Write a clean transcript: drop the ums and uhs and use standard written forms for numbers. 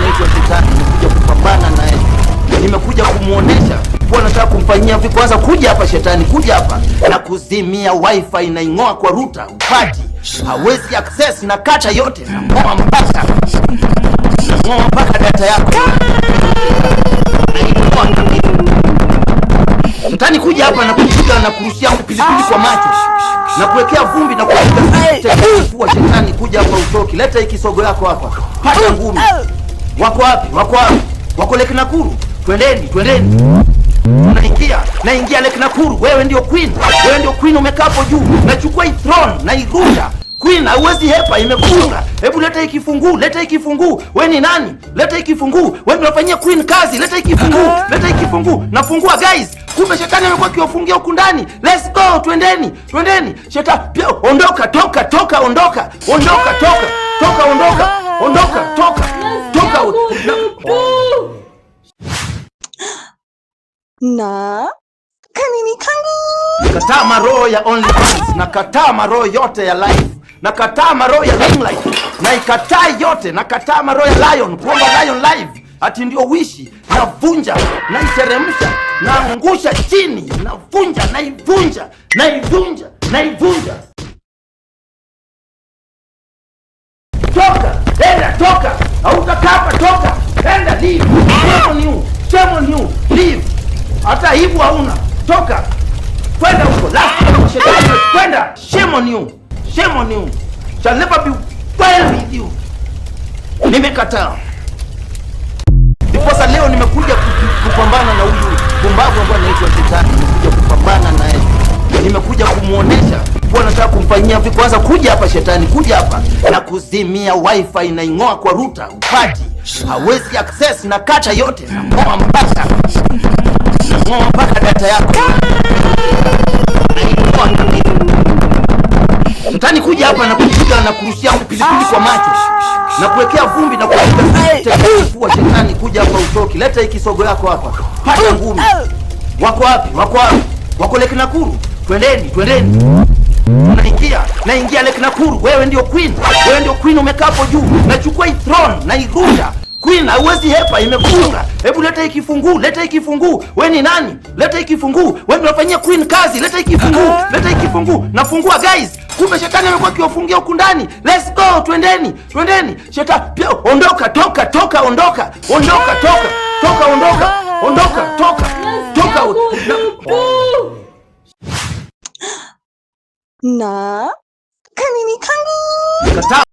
anaitwa Shetani. Nimekuja kupambana naye, nimekuja kumuonesha kwa nataka kumfanyia vipi. Kwanza kuja hapa Shetani, kuja hapa na kuzimia wifi na ing'oa kwa router upati. Hawezi access na kata yote na ng'oa mpaka data yako. Shetani kuja hapa na kupiga na kurushia pilipili kwa macho na kuwekea vumbi na kupiga kifua. Shetani kuja hapa utoki. Leta hii kisogo yako hapa. Pata ngumi. Wako wapi? Wako Lake Nakuru. Twendeni. Naingia Lake Nakuru. Wewe ndio queen umekaa hapo juu. Nachukua hii throne na irusha. Queen hauwezi hepa, imefunga. Hebu leta hii kifunguu. Wewe ni nani? Leta hii kifunguu. Wewe unafanyia queen kazi. Leta hii kifunguu. Nafungua guys. Kumbe Shetani amekuwa kiwafungia huku ndani. Let's go, twendeni. Shetani, ondoka. Na kanini kangu. Nakataa maroho ya OnlyFans, nakataa maroho yote ya live, nakataa maroho ya ring light, na ikataa yote, nakataa maroho ya Lion, kuomba Lion live ati ndio wishi. Navunja, naiteremsha, naangusha chini, navunja, naivunja. Toka, hautakapa, toka, enda, leave, shame on you, leave. Hata hivyo hauna. Toka. Kwenda huko. Shetani, kwenda. Shame on you. Shall never be well with you. Nimekataa. Ndiposa leo nimekuja kupambana na huyu pumbavu ambaye anaitwa Shetani. Nimekuja kupambana naye. Nimekuja kumuonesha kwa nataka kumfanyia vipi. Kwanza kuja hapa Shetani, kuja hapa na kuzimia wifi na ing'oa kwa router upati. Hawezi access na kata yote na ng'oa mpaka data yako. Shetani kuja hapa na kupiga na kurushia pilipili kwa macho na kuwekea vumbi na kupiga kifua. Shetani kuja hapa utoki. Leta hii kisogo yako hapa. Pata ngumi. Wako wapi? Wako Lake Nakuru. Twendeni. Naingia Lake Nakuru. Wewe ndio queen umekaa hapo juu. Nachukua hii throne na irusha. Queen hauwezi hepa, imefunga. Hebu leta hii kifunguu. Wewe ni nani? Leta hii kifunguu. Wewe unafanyia queen kazi. Leta hii kifunguu. Nafungua guys. Kumbe Shetani amekuwa kiwafungia huku ndani. Let's go, twendeni. Shetani, ondoka. Na kanini kangu.